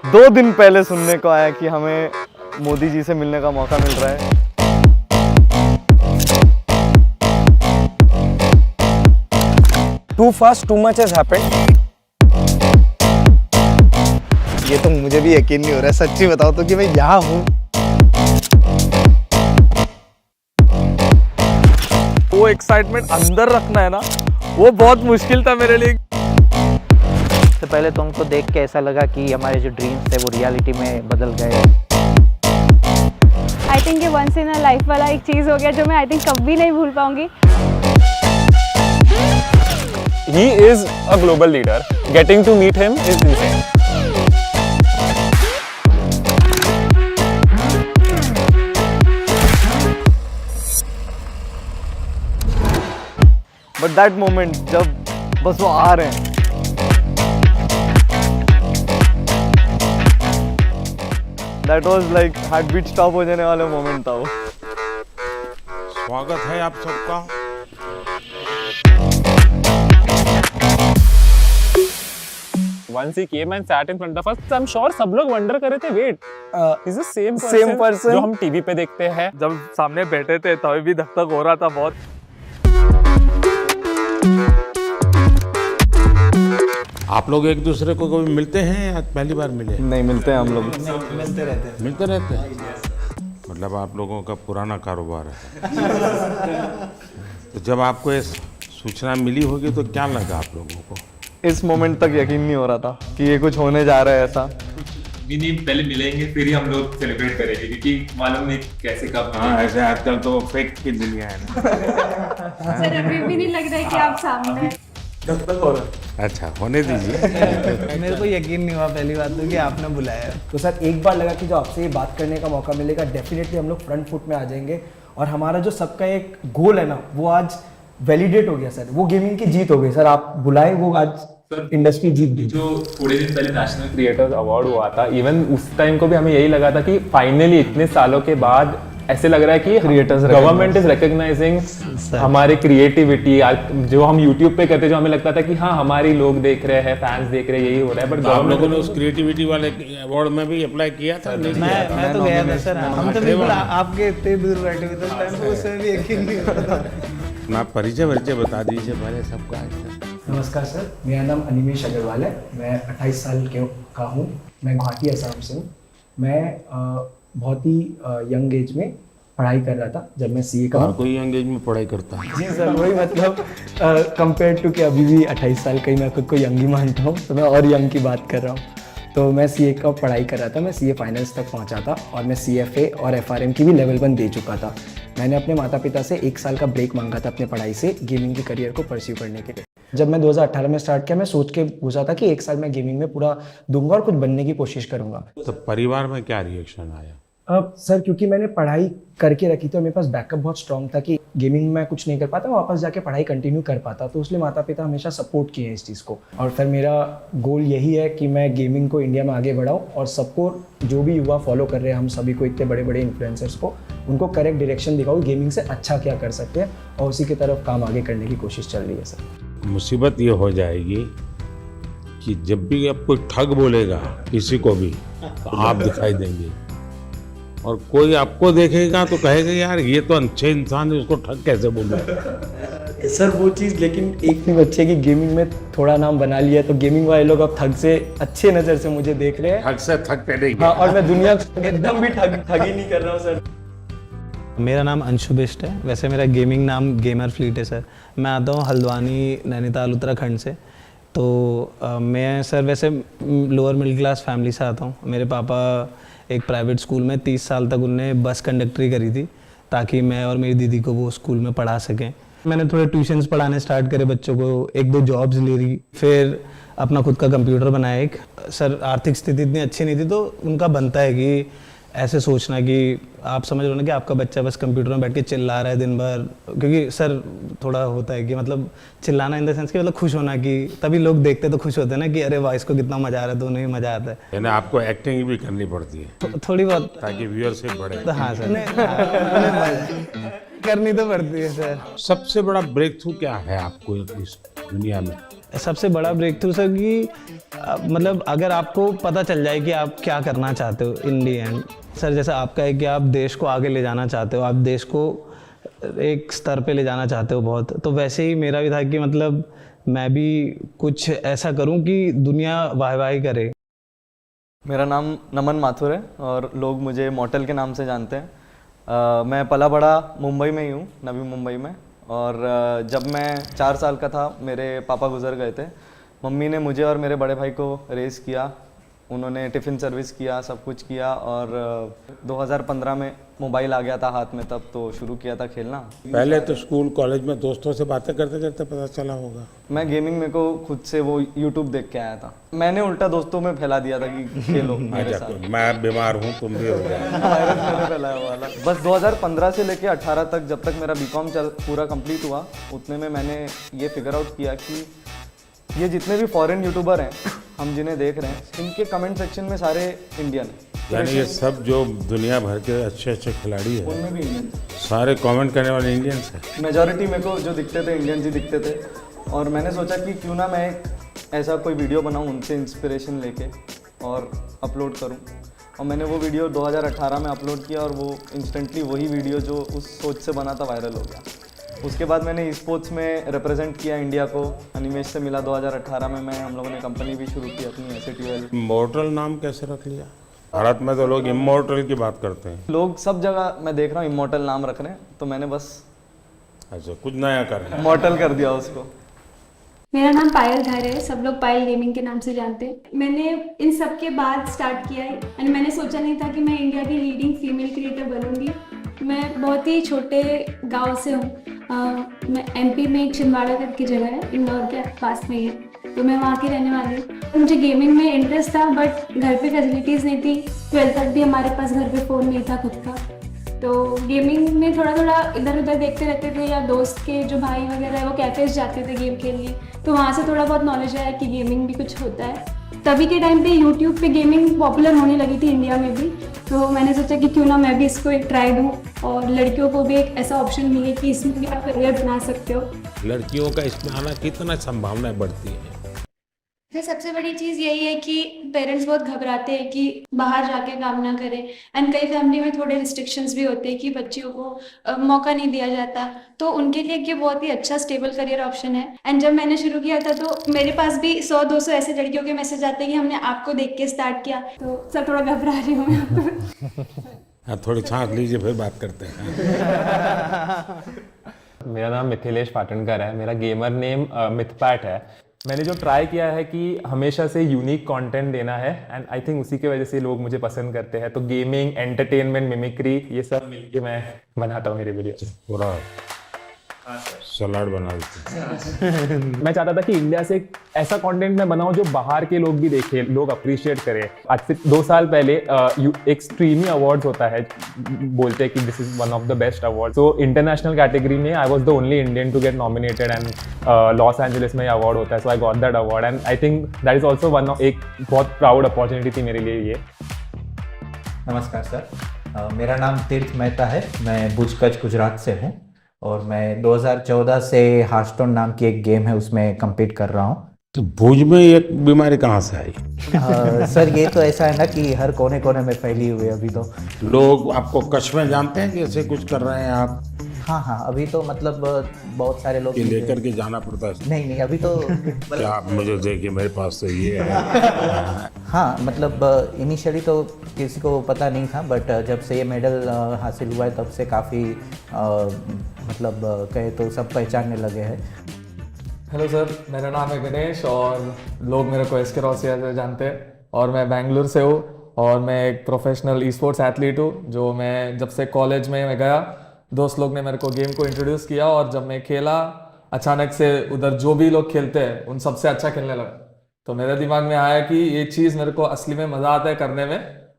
2 दिन पहले सुनने को आया कि हमें मोदी जी से मिलने का मौका मिल रहा है। Too fast, too much has happened. ये तो मुझे भी यकीन नहीं हो रहा है, सच्ची बताओ तो कि मैं यहाँ हूँ। वो एक्साइटमेंट अंदर रखना है ना, वो बहुत मुश्किल था मेरे लिए। तो पहले तो हमको देख के ऐसा लगा कि हमारे जो ड्रीम्स थे वो रियलिटी में बदल गए। आई थिंक ये वंस इन अ लाइफ वाला एक चीज़ हो गया जो मैं आई थिंक कभी नहीं भूल पाऊंगी। He is a global leader. Getting to meet him is insane. But that moment जब बस वो आ रहे हैं, that was like heartbeat stop हो जाने वाला मोमेंट था वो। स्वागत है आप सबका। Once he came and sat in front of us, I'm sure सब लोग wonder कर रहे थे, wait, is the same person जो हम टीवी पे देखते हैं। जब सामने बैठे थे तभी भी धक धक हो रहा था बहुत। आप लोग एक दूसरे को कभी मिलते हैं या पहली बार मिले? नहीं, मिलते हैं हम लोग। मिलते रहते हैं। मतलब आप लोगों का पुराना कारोबार है। तो जब आपको ये सूचना मिली होगी तो क्या लगा आप लोगों को? इस मोमेंट तक यकीन नहीं हो रहा था कि ये कुछ होने जा रहा है ऐसा। भी नहीं, पहले मिलेंगे फिर ही हम लोग सेलिब्रेट करेंगे, क्योंकि मालूम नहीं कैसे कब। हाँ, ऐसे आजकल तो फेक की दुनिया है ना। सर अभी भी नहीं लग रहा है कि आप सामने हैं। अच्छा, होने दीजिए। मेरे को यकीन नहीं हुआ पहली बात तो कि आपने बुलाया। तो सर एक बार लगा कि जो आपसे ये बात करने का मौका मिलेगा डेफिनेटली हम लोग फ्रंट फुट में आ जाएंगे और हमारा जो सबका एक गोल है ना वो आज वैलिडेट हो गया सर। वो गेमिंग की जीत हो गई सर, आप बुलाए वो आज इंडस्ट्री जीत गई। जो थोड़े दिन पहले नेशनल क्रिएटर्स अवार्ड हुआ था, इवन उस टाइम को भी हमें यही लगा था कि फाइनली इतने सालों के बाद ऐसे लग रहा है कि Creators गवर्नमेंट इज रिकॉग्नाइजिंग हमारी क्रिएटिविटी। जो हम यूट्यूब पे कहते जो हमें लगता था कि हाँ हमारी लोग देख रहे हैं, फैंस देख रहे हैं, यही हो रहा है। बट तो आप लोगों ने उस क्रिएटिविटी वाले अवार्ड में भी अप्लाई किया था? नहीं किया था? मैं तो गया था सर। हम तो बिल्कुल आपके इतने दूर बैठे हुए थे उस टाइम पे, उसमें भी यकीन नहीं हो रहा था। अपना परिचय बता दीजिए पहले सबका। नमस्कार सर, मेरा नाम अनिमेश अग्रवाल है। मैं 28 साल का हूँ। मैं गुवाहाटी असम से हूँ। मैं बहुत ही यंग एज में पढ़ाई कर रहा था जब मैं सीए का। हर कोई यंग एज में पढ़ाई करता है। जी सर, वही मतलब कंपेयर टू कि अभी भी 28 साल का ही मैं खुद को यंग ही मानता हूँ, तो मैं और यंग की बात कर रहा हूँ। तो मैं सीए का पढ़ाई कर रहा था। मैं सीए फाइनल्स तक पहुँचा था और मैं सीएफए और एफआरएम की भी लेवल 1 दे चुका था। मैंने अपने माता पिता से 1 साल का ब्रेक मांगा था अपने पढ़ाई से गेमिंग के करियर को परस्यू करने के लिए। जब मैं 2018 में स्टार्ट किया, मैं सोच के घुसा था कि 1 साल मैं गेमिंग में पूरा दूंगा और कुछ बनने की कोशिश करूंगा। तो परिवार में क्या रिएक्शन आया? अब सर क्योंकि मैंने पढ़ाई करके रखी थी और मेरे पास बैकअप बहुत स्ट्रॉन्ग था कि गेमिंग में मैं कुछ नहीं कर पाता, वापस जाके पढ़ाई कंटिन्यू कर पाता, तो इसलिए माता पिता हमेशा सपोर्ट किए हैं इस चीज़ को। और फिर मेरा गोल यही है कि मैं गेमिंग को इंडिया में आगे बढ़ाऊँ और सबको, जो भी युवा फॉलो कर रहे हैं, हम सभी को, इतने बड़े बड़े इन्फ्लुएंसर्स को, उनको करेक्ट डायरेक्शन दिखाऊँ गेमिंग से अच्छा क्या कर सकते हैं और उसी की तरफ काम आगे करने की कोशिश चल रही है सर। मुसीबत ये हो जाएगी कि जब भी अब कोई ठग बोलेगा किसी को भी तो आप दिखाई देंगे और कोई आपको देखेगा तो कहेगा यार ये तो अच्छे इंसान है, उसको ठग कैसे बोलूं। सर वो चीज़, लेकिन एक चीज़ अच्छी है कि गेमिंग में थोड़ा नाम बना लिया तो गेमिंग वाले लोग अब ठग से अच्छे नज़र से मुझे देख रहे हैं। ठग से ठग पे हाँ, और मैं दुनिया एकदम भी ठगी नहीं कर रहा हूँ सर। मेरा नाम अंशु बिष्ट है। वैसे मेरा गेमिंग नाम गेमर फ्लीट है सर। मैं आता हूँ हल्द्वानी, नैनीताल, उत्तराखंड से। तो मैं सर वैसे लोअर मिडिल क्लास फैमिली से आता हूँ। मेरे पापा एक प्राइवेट स्कूल में 30 साल तक उनने बस कंडक्टरी करी थी ताकि मैं और मेरी दीदी को वो स्कूल में पढ़ा सकें। मैंने थोड़े ट्यूशन्स पढ़ाने स्टार्ट करे बच्चों को, 1-2 जॉब्स ले रही, फिर अपना खुद का कंप्यूटर बनाया एक। सर आर्थिक स्थिति इतनी अच्छी नहीं थी तो उनका बनता है कि ऐसे सोचना कि आप समझ रहे हो ना कि आपका बच्चा बस कंप्यूटर में बैठ के चिल्ला रहा है दिन भर, क्योंकि सर थोड़ा होता है कि मतलब चिल्लाना इन द सेंस कि मतलब खुश होना, कि तभी लोग देखते तो खुश होते हैं ना कि अरे वाह इसको कितना मजा आ रहा है, तो उन्हें मजा आता है। यानी आपको एक्टिंग भी करनी पड़ती है थोड़ी बहुत, ताकि व्यूअरशिप बढ़े। तो हाँ सर करनी तो पड़ती है सर। सबसे बड़ा ब्रेक थ्रू क्या है आपको इस दुनिया में? सबसे बड़ा ब्रेक थ्रू सर कि मतलब अगर आपको पता चल जाए कि आप क्या करना चाहते हो इन दी एंड, सर जैसा आपका है कि आप देश को आगे ले जाना चाहते हो, आप देश को एक स्तर पे ले जाना चाहते हो बहुत, तो वैसे ही मेरा भी था कि मतलब मैं भी कुछ ऐसा करूं कि दुनिया वाहवाही करे। मेरा नाम नमन माथुर है और लोग मुझे मॉर्टल के नाम से जानते हैं। मैं पला बड़ा मुंबई में ही हूँ, नवी मुंबई में। और जब मैं 4 साल का था मेरे पापा गुजर गए थे। मम्मी ने मुझे और मेरे बड़े भाई को रेस किया, उन्होंने टिफ़िन सर्विस किया, सब कुछ किया। और 2015 में मोबाइल आ गया था हाथ में, तब तो शुरू किया था खेलना। पहले तो स्कूल कॉलेज में दोस्तों से बातें करते करते पता चला होगा। मैं गेमिंग में को खुद से वो यूट्यूब देख के आया था, मैंने उल्टा दोस्तों में फैला दिया था कि खेलो मेरे साथ। मैं बीमार हूँ, तुम भी हो जाए। वायरस मैंने फैलाया हुआ था। बस 2015 से लेके 18 तक, जब तक मेरा बीकॉम पूरा कंप्लीट हुआ, उतने में मैंने ये फिगर आउट किया कि ये जितने भी फॉरेन यूट्यूबर हैं हम जिन्हें देख रहे हैं, इनके कमेंट सेक्शन में सारे इंडियन हैं। यानी ये सब जो दुनिया भर के अच्छे अच्छे खिलाड़ी हैं, उनमें भी इंडियन सारे कमेंट करने वाले इंडियन्स हैं। मेजॉरिटी मेरे को जो दिखते थे इंडियंस ही दिखते थे। और मैंने सोचा कि क्यों ना मैं एक ऐसा कोई वीडियो बनाऊं उनसे इंस्पिरेशन लेके और अपलोड करूं। और मैंने वो वीडियो 2018 में अपलोड किया और वो इंस्टेंटली वही वीडियो जो उस सोच से बना था वायरल हो गया। उसके बाद मैंने स्पोर्ट्स में रिप्रेजेंट किया इंडिया को, अनिमेश से मिला 2018 में। हम लोगों ने कंपनी भी शुरू की अपनी SATL। इमॉर्टल नाम कैसे रख लिया? भारत में तो लोग इमॉर्टल की बात करते हैं। लोग सब जगह मैं देख रहा हूँ इमॉर्टल नाम रख रहे हैं, तो मैंने बस अच्छा कुछ नया कर इमॉर्टल कर दिया उसको। मेरा नाम पायल धारे है, सब लोग पायल गेमिंग के नाम से जानते हैं। मैंने इन सब के बाद स्टार्ट किया है एंड मैंने सोचा नहीं था कि मैं इंडिया की लीडिंग फीमेल क्रिएटर बनूंगी। मैं बहुत ही छोटे गांव से हूँ, मैं MP में एक छिंदवाड़ा करके जगह है, इंदौर के पास में ही है, तो मैं वहाँ की रहने वाली हूँ। मुझे गेमिंग में इंटरेस्ट था बट घर पे फैसिलिटीज़ नहीं थी। 12th तक भी हमारे पास घर पे फ़ोन नहीं था खुद का, तो गेमिंग में थोड़ा थोड़ा इधर उधर देखते रहते थे, या दोस्त के जो भाई वगैरह है वो कैफेज जाते थे गेम खेलने, तो वहाँ से थोड़ा बहुत नॉलेज आया कि गेमिंग भी कुछ होता है। तभी के टाइम पे यूट्यूब पे गेमिंग पॉपुलर होने लगी थी इंडिया में भी, तो मैंने सोचा कि क्यों ना मैं भी इसको एक ट्राई दूँ और लड़कियों को भी एक ऐसा ऑप्शन मिले कि इसमें भी आप करियर बना सकते हो। लड़कियों का इसमें आना कितना संभावनाएं बढ़ती है। फिर सबसे बड़ी चीज़ यही है कि पेरेंट्स बहुत घबराते हैं कि बाहर जाके काम ना करें, एंड कई फैमिली में थोड़े रिस्ट्रिक्शंस भी होते हैं कि बच्चियों को मौका नहीं दिया जाता, तो उनके लिए ये बहुत ही अच्छा स्टेबल करियर ऑप्शन है। एंड जब मैंने शुरू किया था तो मेरे पास भी 100-200 ऐसे लड़कियों के मैसेज आते हैं कि हमने आपको देख के स्टार्ट किया, तो सर थोड़ा घबरा रही हूँ मैं। हाँ थोड़ी छांट लीजिए फिर बात करते हैं। मेरा नाम मिथिलेश पाटनकर है, मेरा गेमर नेम मिथपैट है। मैंने जो ट्राई किया है कि हमेशा से यूनिक कंटेंट देना है एंड आई थिंक उसी की वजह से लोग मुझे पसंद करते हैं। तो गेमिंग, एंटरटेनमेंट, मिमिक्री, ये सब मिलके मैं बनाता हूँ मेरे वीडियो। पूरा सलाद बना देते। मैं चाहता था कि इंडिया से एक ऐसा कंटेंट मैं बनाऊं जो बाहर के लोग भी देखें, लोग अप्रिशिएट करें। आज से 2 साल पहले एक स्ट्रीमी अवार्ड्स होता है, बोलते हैं कि this is one of the best award. So international category में I was the only Indian to get nominated and Los Angeles में अवार्ड होता है, so I got that award and I think that is also one of एक बहुत proud opportunity थी मेरे लिए ये। नमस्कार सर, मेरा नाम तीर्थ मेहता है, मैं भुज कच्छ गुजरात से हूँ और मैं 2014 से हार्टस्टोन नाम की एक गेम है उसमें compete कर रहा हूँ। तो भुज में ये बीमारी कहाँ से आई? सर ये तो ऐसा है ना कि हर कोने कोने में फैली हुई है अभी तो। लोग आपको कच्छ में जानते हैं कि ऐसे कुछ कर रहे हैं आप? हाँ, अभी तो मतलब बहुत सारे लोग लेकर के जाना पड़ता है। नहीं अभी तो क्या आप मुझे देखिए मेरे पास तो ये है। हाँ मतलब इनिशियली तो किसी को पता नहीं था, बट जब से ये मेडल हासिल हुआ है तब से काफ़ी मतलब कहे तो सब पहचानने लगे हैं। हेलो सर, मेरा नाम है गणेश और लोग मेरे को SK रोसिया से जानते हैं और मैं बेंगलुरु से हूँ और मैं एक प्रोफेशनल ई-स्पोर्ट्स एथलीट हूँ। जो मैं जब से कॉलेज में मैं गया, दोस्त लोग ने मेरे को गेम को इंट्रोड्यूस किया और जब मैं खेला अचानक से उधर जो भी लोग खेलते हैं उन सबसे अच्छा खेलने लगा। तो मेरे दिमाग में आया कि ये चीज़ मेरे को असली में मज़ा आता है करने में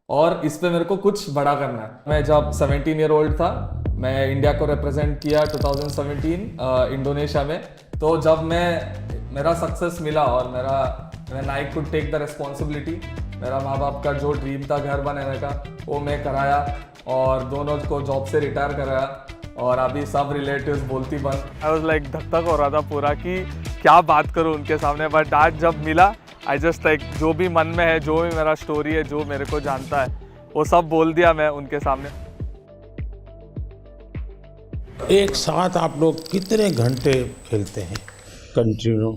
और इस पे मेरे को कुछ बड़ा करना है। मैं जब 17 ईयर ओल्ड था, मैं इंडिया को रिप्रेजेंट किया 2017 इंडोनेशिया में। तो जब मेरा सक्सेस मिला और मैंने I could take the responsibility, मेरा माँ बाप का जो ड्रीम था घर बनाने का वो मैं कराया और दोनों को जॉब से रिटायर कराया और अभी सब रिलेटिव्स बोलती बस। आई वाज लाइक धक धक हो रहा था पूरा कि क्या बात करूँ उनके सामने, बट आज जब मिला आई जस्ट लाइक जो भी मन में है, जो भी मेरा स्टोरी है, जो मेरे को जानता है, वो सब बोल दिया मैं उनके सामने। एक साथ आप लोग कितने घंटे खेलते हैं continue?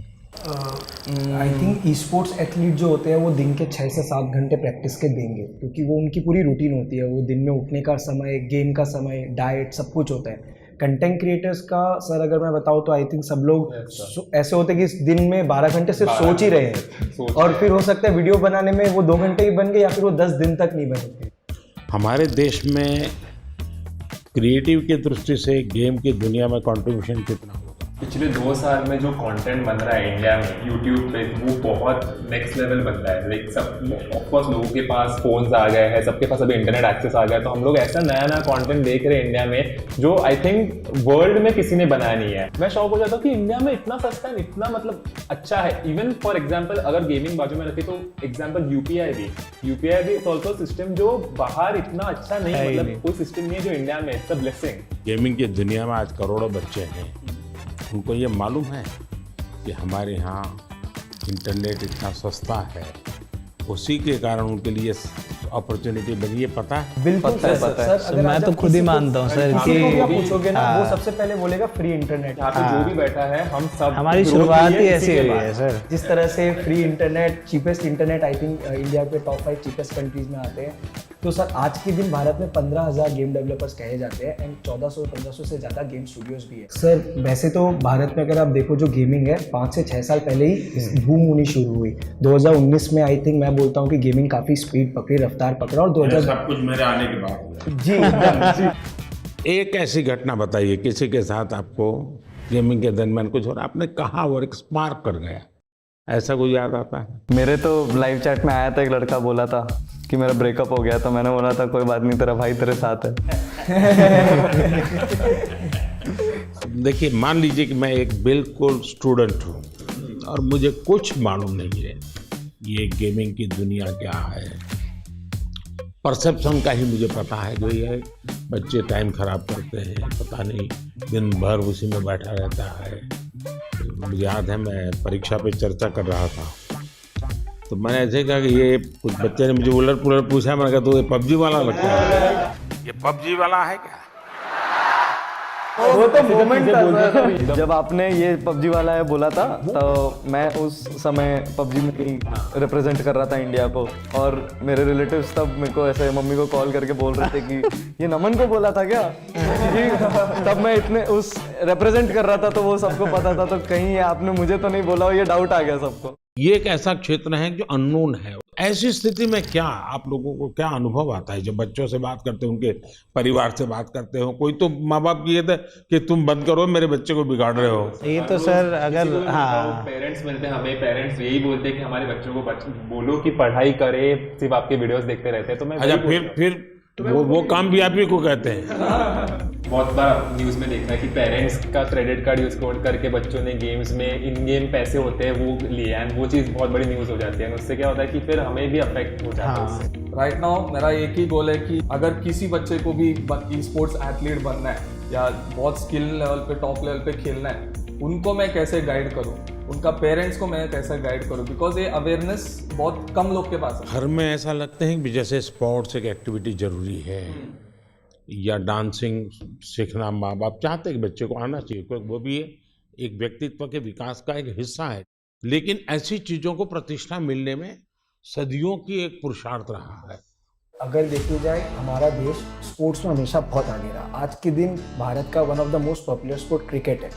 I think e sports athlete जो होते हैं वो दिन के 6 से 7 घंटे प्रैक्टिस के देंगे, क्योंकि वो उनकी पूरी रूटीन होती है। वो दिन में उठने का समय, गेम का समय, डाइट, सब कुछ होता है। कंटेंट क्रिएटर्स का सर अगर मैं बताऊँ तो आई थिंक सब लोग ऐसे होते हैं कि दिन में 12 घंटे सिर्फ सोच ही रहे हैं, और फिर हो सकता है वीडियो बनाने में वो 2 घंटे ही बन गए या फिर वो 10 दिन तक नहीं बने। हमारे देश में क्रिएटिव की दृष्टि से गेम की दुनिया में कंट्रीब्यूशन कितना होगा? पिछले 2 साल में जो कंटेंट बन रहा है इंडिया में यूट्यूब पे, वो बहुत नेक्स्ट लेवल बन रहा है। लाइक सब ऑफकोर्स लोगों के पास फोन्स आ गए हैं, सबके पास अभी इंटरनेट एक्सेस आ गया है, तो हम लोग ऐसा नया नया कंटेंट देख रहे हैं इंडिया में जो आई थिंक वर्ल्ड में किसी ने बनाया नहीं है। मैं शौक हो जाता हूँ कि इंडिया में इतना सस्ता है, इतना मतलब अच्छा है। इवन फॉर एग्जाम्पल अगर गेमिंग बाजू में रखी तो एग्जाम्पल यूपीआई भी इट्स ऑल्सो सिस्टम जो बाहर इतना अच्छा नहीं, मतलब कोई सिस्टम नहीं है जो इंडिया में। It's a blessing. गेमिंग की दुनिया में आज करोड़ों बच्चे हैं, उनको ये मालूम है कि हमारे यहाँ इंटरनेट इतना सस्ता है, उसी के कारण उनके लिए अपॉर्चुनिटी बनी है। पता है? बिल्कुल सर, अगर मैं तो खुद ही मानता हूँ सर किसी को भी आप कि पूछोगे ना, वो सबसे पहले बोलेगा फ्री इंटरनेट। यहाँ पे जो भी बैठा है हम सब हमारी ग्रोथ शुरुआत हुई ही है ऐसी इसी के हुई बाद। है सर। जिस तरह से free internet, cheapest internet I think India के टॉप 5 चीपेस्ट कंट्रीज में आते हैं। तो सर आज के दिन भारत में 15,000 गेम डेवलपर्स कहे जाते हैं एंड 1400-1500 से ज़्यादा गेम स्टूडियोज भी है। सर वैसे तो भारत में अगर आप देखो जो गेमिंग है 5 से 6 साल पहले ही बूम होनी शुरू हुई। 2019 में आई थिंक मैं बोलता हूँ कि गेमिंग काफ़ी स्पीड पकड़ी, रफ्तार पकड़ा, और 2000 सब कुछ मेरे आने के बाद। जी एकदम जी। एक ऐसी घटना बताइए किसी के साथ आपको गेमिंग के दरमियान कुछ हो रहा, आपने कहा और एक स्पार्क कर गया, ऐसा कुछ याद आता है? मेरे तो लाइव चैट में आया था, एक लड़का बोला था कि मेरा ब्रेकअप हो गया, तो मैंने बोला था कोई बात नहीं, तेरा भाई तेरे साथ है। देखिए, मान लीजिए कि मैं एक बिल्कुल स्टूडेंट हूँ और मुझे कुछ मालूम नहीं है ये गेमिंग की दुनिया क्या है। परसेप्शन का ही मुझे पता है जो ये बच्चे टाइम खराब करते हैं, पता नहीं दिन भर उसी में बैठा रहता है। मुझे याद है मैं परीक्षा पे चर्चा कर रहा था, तो मैंने ऐसे कहा कि ये कुछ बच्चे ने मुझे उलट पुलट पूछा, मैंने कहा तो ये पबजी वाला लगता है, ये पबजी वाला है क्या? वो तो मोमेंट था सर, जब आपने ये पबजी वाला है बोला था, तो मैं उस समय पबजी में ही रिप्रेजेंट कर रहा था इंडिया को, और मेरे रिलेटिव्स तब मेरे को ऐसे मम्मी को कॉल करके बोल रहे थे कि ये नमन को बोला था क्या? तब मैं इतने उस रिप्रेजेंट कर रहा था, तो वो सबको पता था, तो कहीं आपने मुझे तो नहीं बोला, ये डाउट आ गया सबको। ये एक ऐसा क्षेत्र है जो अननोन है। ऐसी स्थिति में क्या आप लोगों को क्या अनुभव आता है जब बच्चों से बात करते हो, उनके परिवार से बात करते हो? कोई तो माँ बाप ये थे कि तुम बंद करो, मेरे बच्चे को बिगाड़ रहे हो। ये तो सर अगर हाँ पेरेंट्स मिलते हैं हमें, पेरेंट्स यही बोलते हैं कि हमारे बच्चों को बोलो कि पढ़ाई करे, सिर्फ आपके वीडियोस देखते रहते हैं। तो मैं अच्छा, फिर वो काम भी आप ही को कहते हैं? बहुत बार न्यूज़ में देखा है कि पेरेंट्स का क्रेडिट कार्ड यूज करके बच्चों ने गेम्स में इन गेम पैसे होते हैं वो लिए, एंड वो चीज़ बहुत बड़ी न्यूज़ हो जाती है। उससे क्या होता है कि फिर हमें भी अफेक्ट हो जाता है उससे। राइट नाउ मेरा एक ही गोल है कि अगर किसी बच्चे को भी ई स्पोर्ट्स एथलीट बनना है या बहुत स्किल लेवल पे, टॉप लेवल पे खेलना है, उनको मैं कैसे गाइड करूँ, उनका पेरेंट्स को मैं कैसे गाइड करूँ, बिकॉज ये अवेयरनेस बहुत कम लोग के पास है। घर में ऐसा लगता है कि जैसे स्पोर्ट्स एक एक्टिविटी जरूरी है या डांसिंग सीखना माँ बाप चाहते हैं कि बच्चे को आना चाहिए, क्योंकि वो भी एक व्यक्तित्व के विकास का एक हिस्सा है, लेकिन ऐसी चीज़ों को प्रतिष्ठा मिलने में सदियों की एक पुरुषार्थ रहा है। अगर देखी जाए हमारा देश स्पोर्ट्स में हमेशा बहुत आगे रहा। आज के दिन भारत का one of the most popular sport cricket है,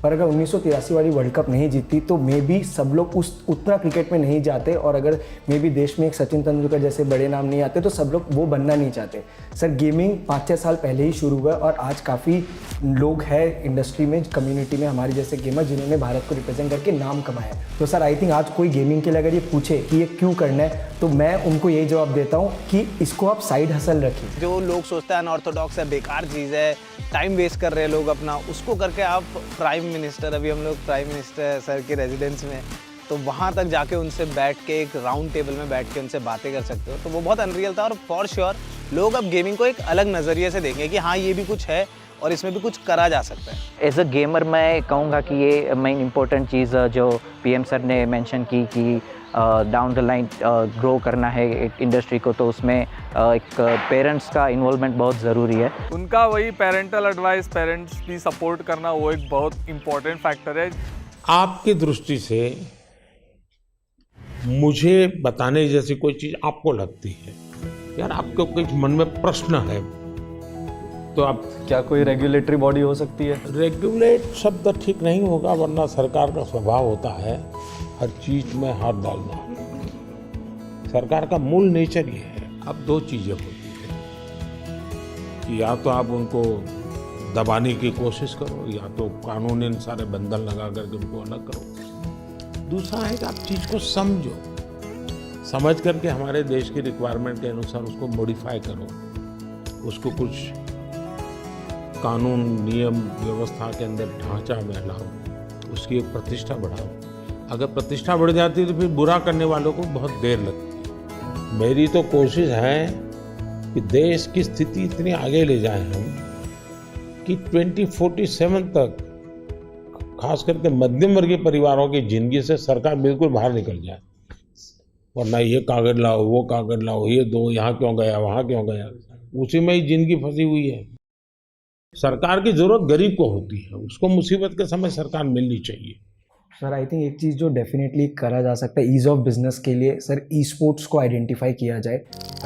पर अगर 1983 वाली वर्ल्ड कप नहीं जीती तो मे बी सब लोग उतना क्रिकेट में नहीं जाते, और अगर मे बी देश में एक सचिन तेंदुलकर जैसे बड़े नाम नहीं आते तो सब लोग वो बनना नहीं चाहते। सर गेमिंग 5-6 साल पहले ही शुरू हुआ और आज काफ़ी लोग हैं इंडस्ट्री में, कम्युनिटी में हमारे जैसे गेमर जिन्होंने भारत को रिप्रेजेंट करके नाम कमाया है। तो सर आई थिंक आज कोई गेमिंग के लिए अगर ये पूछे कि ये क्यों करना है, तो मैं उनको यही जवाब देता हूँ कि इसको आप साइड हसल रखिए। जो लोग सोचते हैं अनऑर्थोडॉक्स है, बेकार चीज़ है, टाइम वेस्ट कर रहे हैं लोग अपना, उसको करके आप प्राइम मिनिस्टर, अभी हम लोग प्राइम मिनिस्टर सर के रेजिडेंस में, तो वहाँ तक जाके उनसे बैठ के एक राउंड टेबल में बैठ के उनसे बातें कर सकते हो, तो वो बहुत अनरियल था। और फॉर श्योर लोग अब गेमिंग को एक अलग नज़रिए से देखेंगे कि हाँ ये भी कुछ है और इसमें भी कुछ करा जा सकता है। एज अ गेमर मैं कहूँगा कि ये मेन इम्पोर्टेंट चीज़ जो पीएम सर ने मेंशन की कि डाउन द लाइन ग्रो करना है इंडस्ट्री को, तो उसमें एक पेरेंट्स का इन्वॉल्वमेंट बहुत ज़रूरी है। उनका वही पेरेंटल एडवाइस, पेरेंट्स की सपोर्ट करना, वो एक बहुत इम्पोर्टेंट फैक्टर है। आपकी दृष्टि से मुझे बताने जैसी कोई चीज आपको लगती है, यार आपके कुछ मन में प्रश्न है, तो आप क्या कोई रेगुलेटरी बॉडी हो सकती है? रेगुलेट शब्द ठीक नहीं होगा, वरना सरकार का स्वभाव होता है हर चीज में हाथ डालना। सरकार का मूल नेचर ये है। अब दो चीजें होती है कि या तो आप उनको दबाने की कोशिश करो, या तो कानूनी सारे बंधन लगा करके उनको अलग करो। दूसरा है कि आप चीज को समझो, समझ करके हमारे देश की रिक्वायरमेंट के अनुसार उसको मॉडिफाई करो, उसको कुछ कानून नियम व्यवस्था के अंदर ढांचा में लाओ, उसकी एक प्रतिष्ठा बढ़ाओ। अगर प्रतिष्ठा बढ़ जाती है तो फिर बुरा करने वालों को बहुत देर लगती है। मेरी तो कोशिश है कि देश की स्थिति इतनी आगे ले जाएं हम कि 2047 तक खास करके मध्यम वर्गीय परिवारों की जिंदगी से सरकार बिल्कुल बाहर निकल जाए। वरना ये कागज लाओ, वो कागज लाओ, ये दो, यहाँ क्यों गया, वहाँ क्यों गया, उसी में ही जिंदगी फंसी हुई है। सरकार की जरूरत गरीब को होती है, उसको मुसीबत के समय सरकार मिलनी चाहिए। सर आई थिंक एक चीज़ जो डेफिनेटली करा जा सकता है ईज़ ऑफ बिजनेस के लिए, सर ई स्पोर्ट्स को आइडेंटिफाई किया जाए।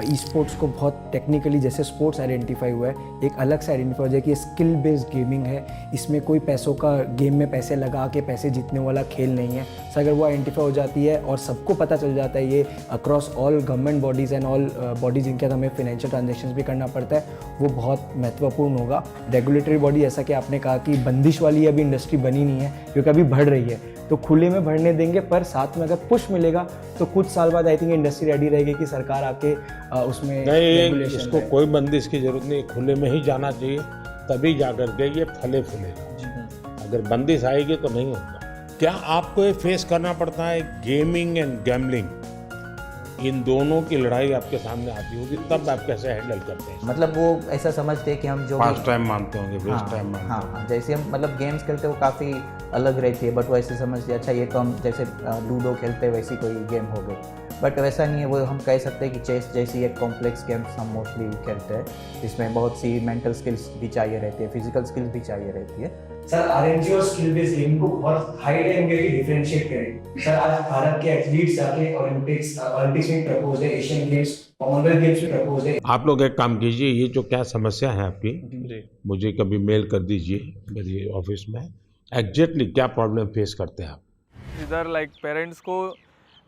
ई स्पोर्ट्स को बहुत टेक्निकली जैसे स्पोर्ट्स आइडेंटिफाई हुआ है, एक अलग से आइडेंटिफाई हो जाए कि ये स्किल बेस्ड गेमिंग है, इसमें कोई पैसों का गेम में पैसे लगा के पैसे जीतने वाला खेल नहीं है। सर अगर वो आइडेंटिफाई हो जाती है और सबको पता चल जाता है ये across all government bodies and all bodies जिनके हमें फाइनेंशियल ट्रांजेक्शन्स भी करना पड़ता है, वो बहुत महत्वपूर्ण होगा। रेगुलेटरी बॉडी, जैसा कि आपने कहा कि बंदिश वाली अभी इंडस्ट्री बनी नहीं है क्योंकि अभी बढ़ रही है, तो खुले में बढ़ने देंगे, पर साथ में अगर पुश मिलेगा तो कुछ साल बाद आई थिंक इंडस्ट्री रेडी रहेगी कि सरकार आके उसमें नहीं, इसको कोई बंदिश की जरूरत नहीं, खुले में ही जाना चाहिए, तभी जाकर के ये फले फूलेगा। अगर बंदिश आएगी तो नहीं होगा। क्या आपको ये फेस करना पड़ता है गेमिंग एंड गैम्बलिंग, इन दोनों की लड़ाई आपके सामने आती होगी, तब आप कैसे हैंडल करते हैं? मतलब वो ऐसा समझते हैं कि हम जो फास्ट टाइम मानते होंगे, वेस्ट टाइम मानते हाँ हाँ, जैसे हम मतलब गेम्स खेलते हैं वो काफ़ी अलग रहती है, बट वो ऐसे समझते हैं अच्छा ये तो हम जैसे लूडो खेलते हैं वैसी कोई गेम हो गई, बट वैसा नहीं है। वो हम कह सकते हैं कि चेस जैसी एक कॉम्प्लेक्स गेम्स हम मोस्टली खेलते हैं, जिसमें बहुत सी मेंटल स्किल्स भी चाहिए रहती है, फिजिकल स्किल्स भी चाहिए रहती है। सर आरएनजी और स्किल बेस्ड गेम को बहुत हाई लेवल पे डिफरेंशिएट करें। सर आज भारत के एथलीट्स जाके ओलंपिक्स में प्रपोज है, एशियन गेम्स, कॉमनवेल्थ गेम्स में प्रपोज है। आप लोग एक काम कीजिए, ये जो क्या समस्या है आपकी, मुझे कभी मेल कर दीजिए मेरे ऑफिस में, एग्जैक्टली क्या प्रॉब्लम फेस करते हैं आप। इधर लाइक पेरेंट्स को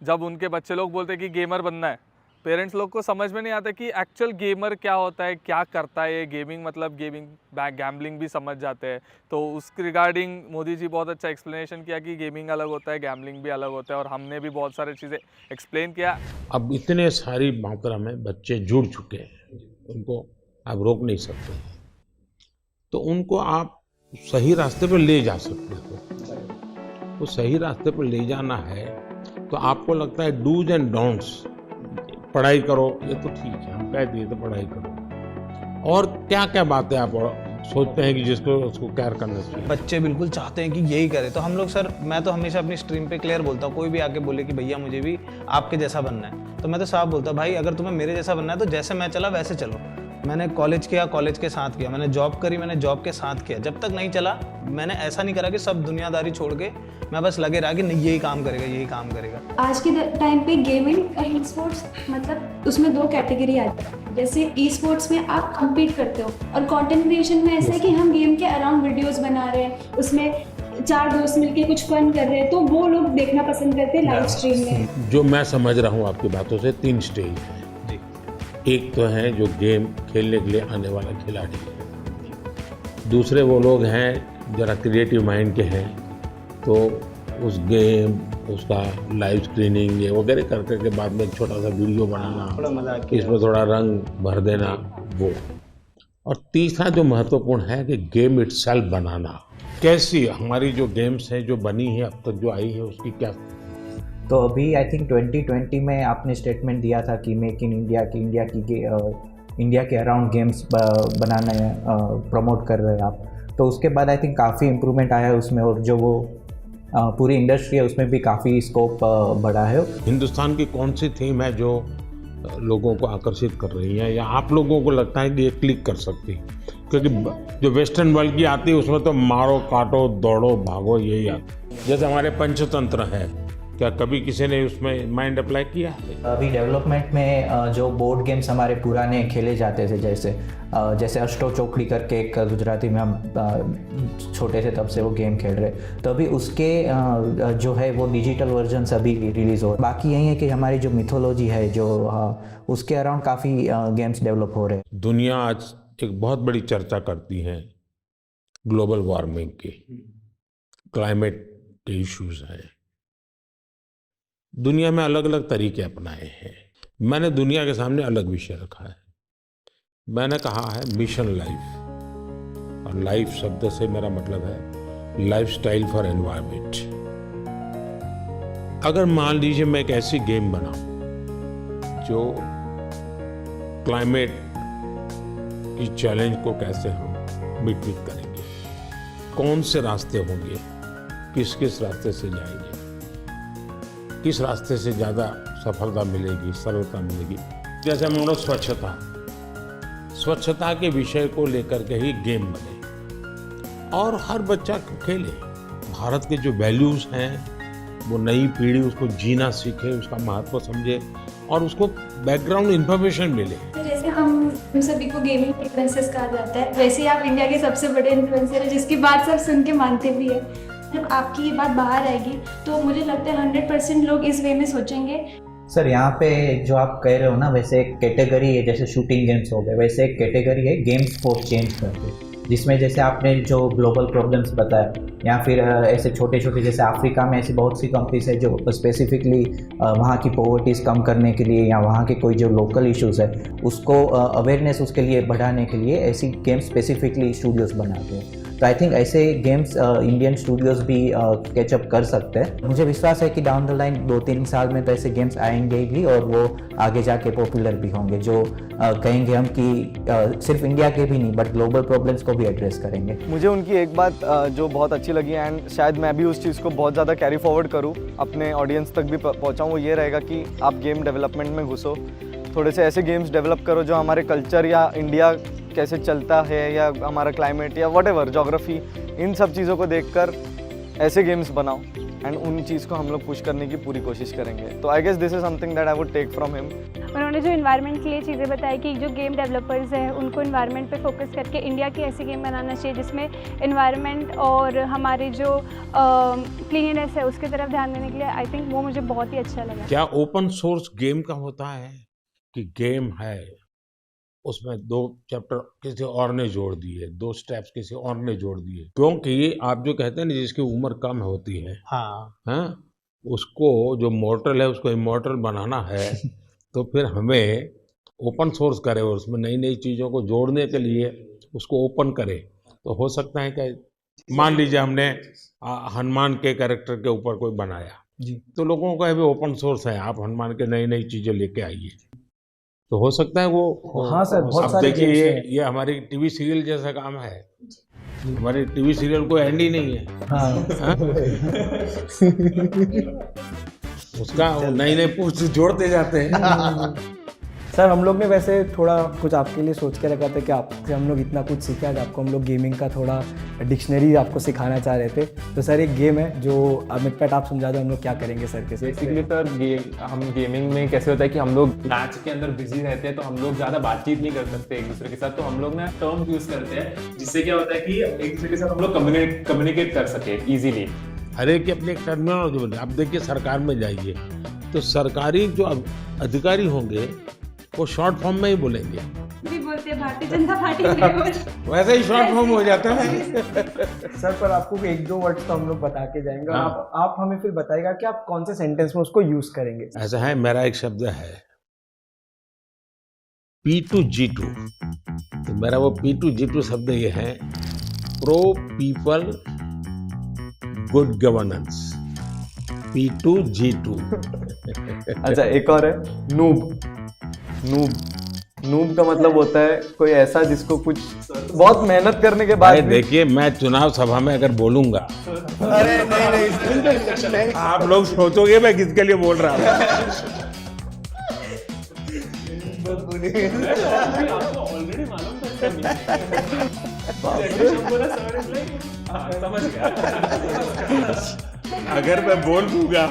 जब उनके बच्चे लोग बोलते हैं कि गेमर बनना है, पेरेंट्स लोग को समझ में नहीं आता कि एक्चुअल गेमर क्या होता है, क्या करता है ये गेमिंग, मतलब गेमिंग गैम्बलिंग भी समझ जाते हैं। तो उसके रिगार्डिंग मोदी जी बहुत अच्छा एक्सप्लेनेशन किया कि गेमिंग अलग होता है, गैम्बलिंग भी अलग होता है, और हमने भी बहुत सारी चीज़ें एक्सप्लेन किया। अब इतने सारी मात्रा में बच्चे जुड़ चुके हैं, उनको आप रोक नहीं सकते हैं, तो उनको आप सही रास्ते पर ले जा सकते हो। तो सही रास्ते पर ले जाना है तो आपको लगता है डूज एंड डोंट्स, पढ़ाई करो, ये तो ठीक है, हम कह दिए तो पढ़ाई करो, और क्या क्या बातें आप सोचते हैं कि जिसको उसको केयर करना चाहिए? बच्चे बिल्कुल चाहते हैं कि यही करे, तो हम लोग सर, मैं तो हमेशा अपनी स्ट्रीम पे क्लियर बोलता हूँ, कोई भी आके बोले कि भैया मुझे भी आपके जैसा बनना है, तो मैं तो साफ बोलता हूँ भाई अगर तुम्हें मेरे जैसा बनना है तो जैसे मैं चला वैसे चलो। मैंने कॉलेज किया, कॉलेज के साथ किया, मैंने जॉब करी, मैंने जॉब के साथ किया, जब तक नहीं चला मैंने ऐसा नहीं करा कि सब दुनियादारी छोड़ के मैं बस लगे रहा कि नहीं यही काम करेगा, यही काम करेगा। आज के टाइम पे गेमिंग और ई स्पोर्ट्स, मतलब उसमें दो कैटेगरी आती है। जैसे ई स्पोर्ट्स में आप कम्पीट करते हो, और कंटेंट क्रिएशन में ऐसा है कि हम गेम के अराउंड वीडियोस बना रहे हैं, उसमें 4 दोस्त मिलके कुछ फन कर रहे हैं, तो वो लोग देखना पसंद करते हैं लाइव स्ट्रीम में। जो मैं समझ रहा हूँ आपकी बातों से 3 स्टेज है। एक तो है जो गेम खेलने के लिए आने वाला खिलाड़ी है, दूसरे वो लोग हैं जरा क्रिएटिव माइंड के हैं, तो उस गेम उसका लाइव स्क्रीनिंग ये वगैरह करके के बाद में एक छोटा सा वीडियो बनाना, इसमें थोड़ा रंग भर देना वो। और तीसरा जो महत्वपूर्ण है कि गेम इटसेल्फ बनाना। कैसी हमारी जो गेम्स हैं जो बनी है अब तक जो आई है उसकी क्या? तो अभी आई थिंक 2020 में आपने स्टेटमेंट दिया था कि मेक इन इंडिया की इंडिया के अराउंड गेम्स बनाने प्रमोट कर रहे हैं आप, तो उसके बाद आई थिंक काफ़ी इम्प्रूवमेंट आया है उसमें, और जो वो पूरी इंडस्ट्री है उसमें भी काफ़ी स्कोप बढ़ा है। हिंदुस्तान की कौन सी थीम है जो लोगों को आकर्षित कर रही है, या आप लोगों को लगता है कि ये क्लिक कर सकती है? क्योंकि जो वेस्टर्न वर्ल्ड की आती है उसमें तो मारो काटो दौड़ो भागो यही आता है। जैसे हमारे पंचतंत्र है, क्या कभी किसी ने उसमें माइंड अप्लाई किया है? अभी डेवलपमेंट में जो बोर्ड गेम्स हमारे पुराने खेले जाते थे, जैसे अष्टो चौकड़ी करके एक गुजराती में हम छोटे से तब से वो गेम खेल रहे, तो अभी उसके जो है वो डिजिटल वर्जन्स अभी रिलीज़ हो। बाकी यही है कि हमारी जो मिथोलॉजी है जो उसके अराउंड काफ़ी गेम्स डेवलप हो रहे हैं। दुनिया आज एक बहुत बड़ी चर्चा करती है ग्लोबल वार्मिंग की, क्लाइमेट के इश्यूज हैं। दुनिया में अलग अलग तरीके अपनाए हैं। मैंने दुनिया के सामने अलग विषय रखा है। मैंने कहा है मिशन लाइफ, और लाइफ शब्द से मेरा मतलब है लाइफस्टाइल फॉर एनवायरनमेंट। अगर मान लीजिए मैं एक ऐसी गेम बनाऊं जो क्लाइमेट की चैलेंज को कैसे हम मिट करेंगे, कौन से रास्ते होंगे, किस किस रास्ते से जाएंगे, किस रास्ते से ज़्यादा सफलता मिलेगी, सरलता मिलेगी। जैसे मानो स्वच्छता के विषय को लेकर के ही गेम बने और हर बच्चा खेले। भारत के जो वैल्यूज़ हैं वो नई पीढ़ी उसको जीना सीखे, उसका महत्व समझे और उसको बैकग्राउंड इन्फॉर्मेशन मिले। जैसे हम सभी को गेमिंग इन्फ्लुएंसर्स कहा जाता है, वैसे ही आप इंडिया के सबसे बड़े इन्फ्लुएंसर हैं, जिसकी बात सब सुन के मानते भी है। जब आपकी ये बात बाहर आएगी तो मुझे लगता है 100% लोग इस वे में सोचेंगे। सर यहाँ पे जो आप कह रहे हो ना, वैसे एक कैटेगरी है, जैसे शूटिंग गेम्स हो गए, वैसे एक कैटेगरी है गेम्स फॉर चेंज करके, जिसमें जैसे आपने जो ग्लोबल प्रॉब्लम्स बताया, या फिर ऐसे छोटे छोटे जैसे अफ्रीका में ऐसी बहुत सी कंट्रीज है जो स्पेसिफिकली वहाँ की पॉवर्टीज़ कम करने के लिए या वहाँ के कोई जो लोकल इश्यूज़ है उसको अवेयरनेस उसके लिए बढ़ाने के लिए ऐसी गेम्स स्पेसिफिकली स्टूडियोज़ बनाते हैं। तो आई थिंक ऐसे गेम्स इंडियन स्टूडियोज़ भी कैचअप कर सकते हैं। मुझे विश्वास है कि डाउन द लाइन 2-3 साल में तो ऐसे गेम्स आएंगे भी और वो आगे जाके पॉपुलर भी होंगे, जो कहेंगे हम कि सिर्फ इंडिया के भी नहीं बट ग्लोबल प्रॉब्लम्स को भी एड्रेस करेंगे। मुझे उनकी एक बात जो बहुत अच्छी लगी एंड शायद मैं भी उस चीज़ को बहुत ज़्यादा कैरी फॉरवर्ड करूँ, अपने ऑडियंस तक भी पहुँचाऊँ, वो ये रहेगा कि आप गेम डेवलपमेंट में घुसो, थोड़े से ऐसे गेम्स डेवलप करो जो हमारे कल्चर या इंडिया कैसे चलता है या हमारा क्लाइमेट या व्हाटएवर ज्योग्राफी, इन सब चीज़ों को देखकर ऐसे गेम्स बनाओ एंड उन चीज़ को हम लोग पुश करने की पूरी कोशिश करेंगे। तो I guess this is something that I would take from him. उन्होंने जो इन्वायरमेंट के लिए चीज़ें बताई कि जो गेम डेवलपर्स हैं उनको इन्वायरमेंट पे फोकस करके इंडिया की ऐसी गेम बनाना चाहिए जिसमें इन्वायरमेंट और हमारी जो क्लीननेस है उसकी तरफ ध्यान देने के लिए, आई थिंक वो मुझे बहुत ही अच्छा लगा। क्या ओपन सोर्स गेम का होता है कि गेम है उसमें 2 चैप्टर किसी और ने जोड़ दिए, 2 स्टेप्स किसी और ने जोड़ दिए, क्योंकि आप जो कहते हैं ना जिसकी उम्र कम होती है, हाँ, उसको जो मॉर्टल है उसको इमॉर्टल बनाना है तो फिर हमें ओपन सोर्स करे और उसमें नई नई चीज़ों को जोड़ने के लिए उसको ओपन करे। तो हो सकता है कि मान लीजिए हमने हनुमान के कैरेक्टर के ऊपर कोई बनाया जी, तो लोगों को अभी ओपन सोर्स है, आप हनुमान के नई नई चीज़ें लेके आइए, तो हो सकता है वो। हाँ सर, बहुत सारे देखिए ये हमारी टीवी सीरियल जैसा काम है, हमारे टीवी सीरियल कोई एंड ही नहीं है। हाँ। उसका नई नई पोस्ट जोड़ते जाते हैं। सर हम लोग ने वैसे थोड़ा कुछ आपके लिए सोच के रखा था कि आपसे हम लोग इतना कुछ सीखे, आज आपको हम लोग गेमिंग का थोड़ा डिक्शनरी आपको सिखाना चाह रहे थे। तो सर एक गेम है जो अमित पैट आप समझा दो हम लोग क्या करेंगे सर के। बेसिकली सर हम गेमिंग में कैसे होता है कि हम लोग मैच के अंदर बिजी रहते हैं तो हम लोग ज़्यादा बातचीत नहीं कर सकते एक दूसरे के साथ, तो हम लोग ना टर्म यूज़ करते हैं जिससे क्या होता है कि एक दूसरे के साथ हम लोग कम्युनिकेट कर सके ईजिली। हर एक की अपनी एक टर्मिनोलॉजी बोले। आप देखिए सरकार में जाइए तो सरकारी जो अधिकारी होंगे वो शॉर्ट फॉर्म में ही बोलेंगे, भी बोलते हैं भारतीय जनता पार्टी वैसे ही शॉर्ट फॉर्म हो जाता है। सर पर आपको 1-2 वर्ड्स तो हम लोग बता के जाएंगे और आप हमें फिर बताएगा कि आप कौन से सेंटेंस में उसको यूज करेंगे। ऐसा है, मेरा एक शब्द है P2G2, तो मेरा वो P2G2 शब्द ये है pro people good governance, P2G2। अच्छा एक और है नूब नूब का मतलब होता है कोई ऐसा जिसको कुछ बहुत मेहनत करने के बाद भाई भी देखिए, मैं चुनाव सभा में अगर बोलूंगा, अरे नहीं आप लोग सोचोगे मैं किसके लिए बोल रहा हूँ। अगर मैं बोल दूंगा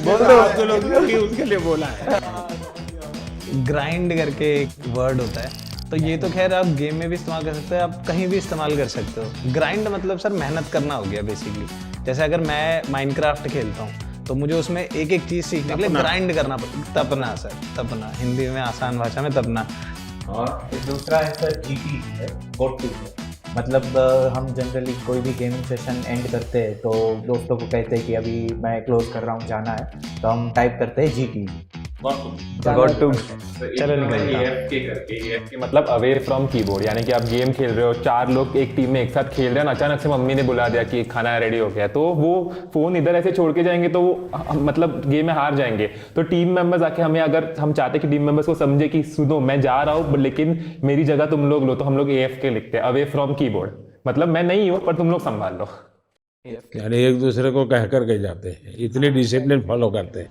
बोल दो, तो लोग कहेंगे उसके लिए बोला है। ग्राइंड करके एक वर्ड होता है, तो ये तो खैर आप गेम में भी इस्तेमाल कर सकते हो, आप कहीं भी इस्तेमाल कर सकते हो। ग्राइंड मतलब सर मेहनत करना हो गया बेसिकली। जैसे अगर मैं माइनक्राफ्ट खेलता हूँ तो मुझे उसमें एक एक चीज़ सीखने के लिए ग्राइंड करना पड़ता। तपना सर, तपना, हिंदी में आसान भाषा में तपना। और दूसरा है सर GT है, गोट टू है। मतलब हम जनरली कोई भी गेमिंग सेशन एंड करते हैं तो दोस्तों को कहते हैं कि अभी मैं क्लोज कर रहा हूँ, जाना है, तो हम टाइप करते हैं GT। गॉट टू चलो AFK मतलब अवे फ्रॉम कीबोर्ड, यानी कि आप गेम खेल रहे हो, 4 लोग एक टीम में एक साथ खेल रहे हैं, अचानक से मम्मी ने बुला दिया कि खाना रेडी हो गया, तो वो फोन इधर ऐसे छोड़ के जाएंगे तो वो मतलब गेम में हार जाएंगे। तो टीम मेंबर्स आके हमें, अगर हम चाहते कि टीम मेंबर्स को समझे कि सुनो मैं जा रहा हूँ लेकिन मेरी जगह तुम लोग लो, तो हम लोग AFK लिखते हैं, अवे फ्रॉम कीबोर्ड। मतलब मैं नहीं हूँ पर तुम लोग संभाल लो। यानी एक दूसरे को कह कर के जाते हैं, इतनी डिसिप्लिन फॉलो करते हैं।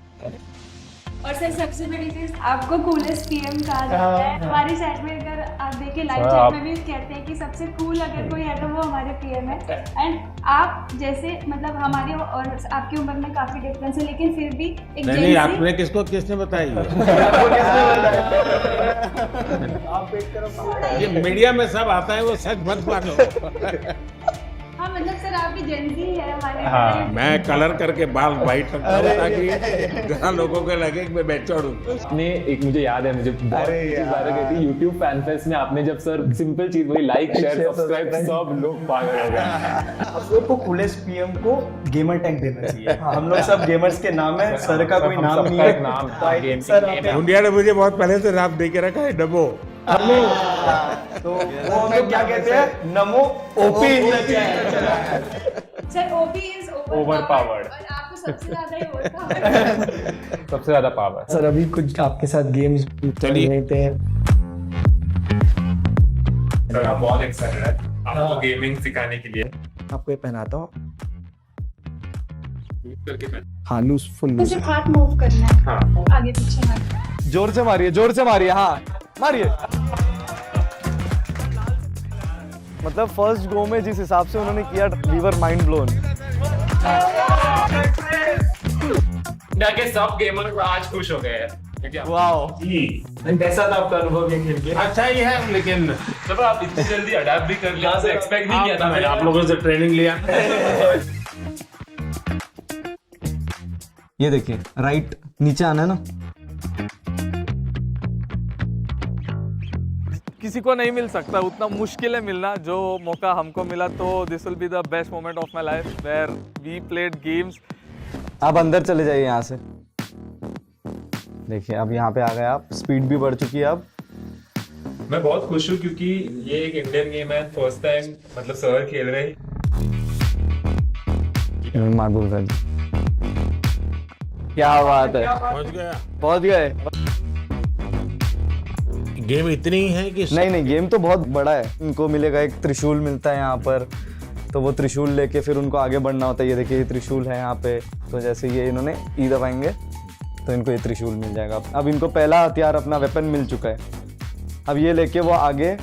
और सर सबसे बड़ी चीज आपको कूलेस्ट PM कहा जाता है हमारी साइड में। अगर आप देखिए लाइव चैट में भी कहते हैं कि सबसे कूल अगर कोई है तो वो हमारे PM है। एंड आप जैसे मतलब हमारी और आपकी उम्र में काफी डिफरेंस है, लेकिन फिर भी एक नहीं, आपने किसने बताई ये मीडिया में सब आता है, वो सच मत मानो। हाँ मतलब सर आपकी जेंजी है हमारे। हाँ, मैं कलर करके बाल वाइट रखता हूँ ताकि घना लोगों को लगे कि मैं बेचौड़ हूँ। आपने एक, मुझे याद है, मुझे बहुत बार गई थी यूट्यूब फैन फेस्ट में, आपने जब सर सिंपल चीज वही लाइक शेयर सब्सक्राइब, सब लोग पागल हो गए। आप लोग को कूलेस्ट PM को गेमर टैग देना चाहिए। हम लोग सब गेमर्स के नाम है, सर का कोई नाम नहीं है। नाम तो I think सर आप मुंडिया ने मुझे बहुत पहले से नाम दे के रखा है, डबो। तो वो हम लोग क्या कहते हैं, नमो OP sir OP is Overpowered। और आपको सबसे ज्यादा ही overpowered। सबसे ज्यादा पावर। सर अभी कुछ आपके साथ गेम्स चलिए। लेते हैं। सर हम बहुत एक्साइटेड है आपको गेमिंग सिखाने के लिए। आपको ये पहनाता हूँ। करके पहन। हाँ लूज, फुल तो लूज। सिर्फ हाथ मूव करना है, हाँ आगे पीछे मत। जोर से मारिए, हाँ मारिए। मतलब फर्स्ट गो में जिस हिसाब से उन्होंने किया, we were mind blown. India के सब गेमर आज खुश हो गए हैं। वाओ, कैसा था आपका अनुभव ये खेल के? अच्छा ही है, लेकिन जब आप इतनी जल्दी अडैप्ट भी कर लिया, आपसे एक्सपेक्ट नहीं किया था मैंने। आप लोगों से ट्रेनिंग लिया। ये देखिए राइट नीचे आना है ना। किसी को नहीं मिल सकता, उतना मुश्किल है मिलना। जो मौका हमको मिला तो this will be the best moment of my life where we played games. आप अंदर चले जाइए यहाँ से। देखिए अब यहाँ पे आ गए आप, स्पीड भी बढ़ चुकी है अब। मैं बहुत खुश हूँ क्योंकि ये एक इंडियन गेम है, फर्स्ट टाइम मतलब सर खेल रहे हैं। माधुर जी, क्या बात है, पहुंच गए। गेम इतनी ही है कि नहीं, गेम तो बहुत बड़ा है। इनको मिलेगा एक त्रिशूल मिलता है यहाँ पर, तो वो त्रिशूल लेके फिर उनको आगे बढ़ना होता है। ये देखिए ये त्रिशूल है यहाँ पे, तो जैसे ये इन्होंने ई दबाएंगे तो इनको ये त्रिशूल मिल जाएगा। अब इनको पहला हथियार अपना वेपन मिल चुका है। अब ये लेके वो आगे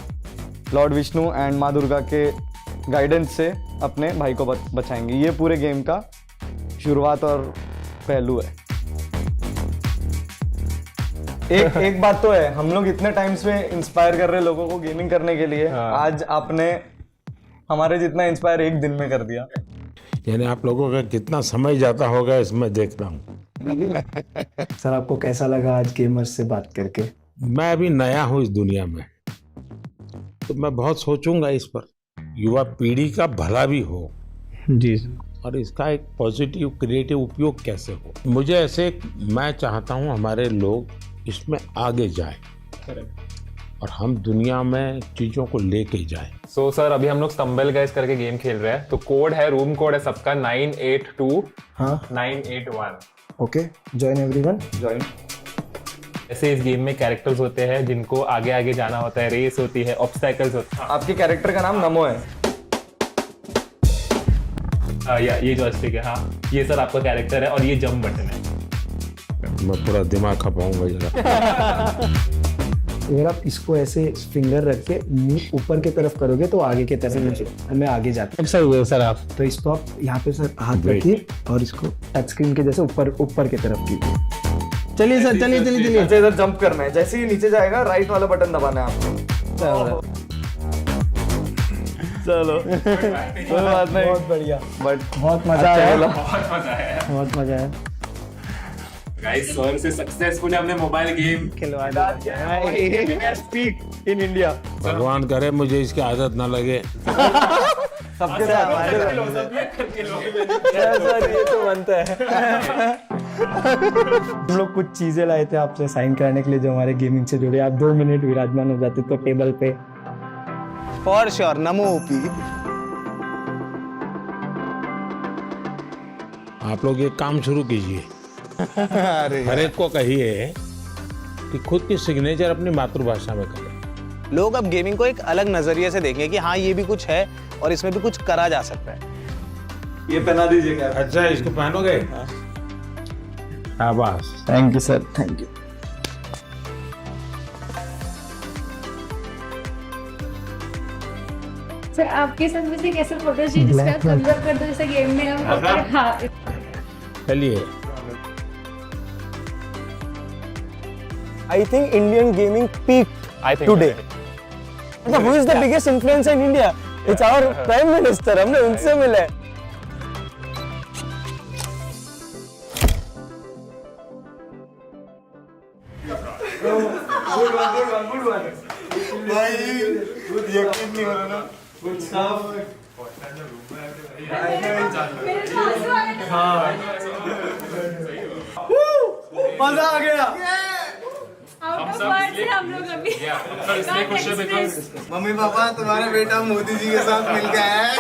लॉर्ड विष्णु एंड माँ दुर्गा के गाइडेंस से अपने भाई को बचाएंगे। ये पूरे गेम का शुरुआत और पहलू है। एक बात तो है, हम लोग इतने टाइम से इंस्पायर कर रहे हैं लोगों को गेमिंग करने के लिए। आज आपने हमारे जितना इंस्पायर एक दिन में कर दिया। यानी आप लोगों का कितना समय जाता होगा इसमें देखता हूँ। सर आपको कैसा लगा आज गेमर्स से बात करके? मैं अभी नया हूँ इस दुनिया में, तो मैं बहुत सोचूंगा इस पर। युवा पीढ़ी का भला भी हो जी, और इसका एक पॉजिटिव क्रिएटिव उपयोग कैसे हो। मुझे ऐसे, मैं चाहता हूँ हमारे लोग इसमें आगे जाए और हम दुनिया में चीज़ों को लेके जाए। सो सर अभी हम लोग स्टम्बल गाइस करके गेम खेल रहे हैं, तो कोड है, रूम कोड है सबका 982 हाँ 981। Okay, join everyone. ज्वाइन। ऐसे इस गेम में कैरेक्टर्स होते हैं जिनको आगे आगे जाना होता है, रेस होती है, ऑब्स्टैकल्स होते हैं। आपके कैरेक्टर का नाम नमो है। या ये जॉयस्टिक है, हाँ ये सर आपका कैरेक्टर है और ये जंप बटन है। मैं पूरा दिमाग खपाऊंगा जरा। अगर आप इसको ऐसे फिंगर रख के मुंह ऊपर की तरफ करोगे तो आगे की तरफ मैं आगे जाता हूँ। सर हुए सर आप तो इसको आप यहाँ पे सर हाथ रखिए और इसको टच स्क्रीन के जैसे ऊपर की तरफ कीजिए। चलिए सर, चलिए चलिए चलिए। अच्छा, इधर जंप करना है, जैसे ही नीचे जाएगा राइट वाला बटन दबाना है आपको। चलो कोई बात नहीं, बहुत बढ़िया, बट बहुत मजा आया, बहुत मजा आया बहुत मजा आया। गाइस। सर से सक्सेसफुली हमने मोबाइल गेम खिलवा दिया। Speak in India. भगवान करे मुझे इसकी आदत ना लगे। सबके साथ सर ये तो बनता है। हम लोग कुछ चीजें लाए थे आपसे साइन कराने के लिए जो हमारे गेमिंग से जुड़े। आप 2 मिनट विराजमान हो जाते तो टेबल पे। For sure, NaMo OP. आप लोग एक काम शुरू कीजिए, हर एक को कहिए कि खुद की सिग्नेचर अपनी मातृभाषा में करें। लोग अब गेमिंग को एक अलग नजरिए से देखें कि हाँ ये भी कुछ है और इसमें भी कुछ करा जा सकता है। ये पहना दीजिए क्या? अच्छा, इसको पहनोगे? शाबाश। Thank you sir, thank you. Sir आपके साथ मुझे कैसे फोटो चाहिए जिसका थम्स अप कर दो जैसे गेम में हम। हाँ चलिए। I think Indian gaming peaked I think today. मतलब who is the biggest influencer in India? It's our Prime Minister. हमने उनसे मिले। मजा आ गया। हम लोग अभी इसलिए खुश है बिकॉज मम्मी पापा तुम्हारा बेटा मोदी जी के साथ मिल गया है।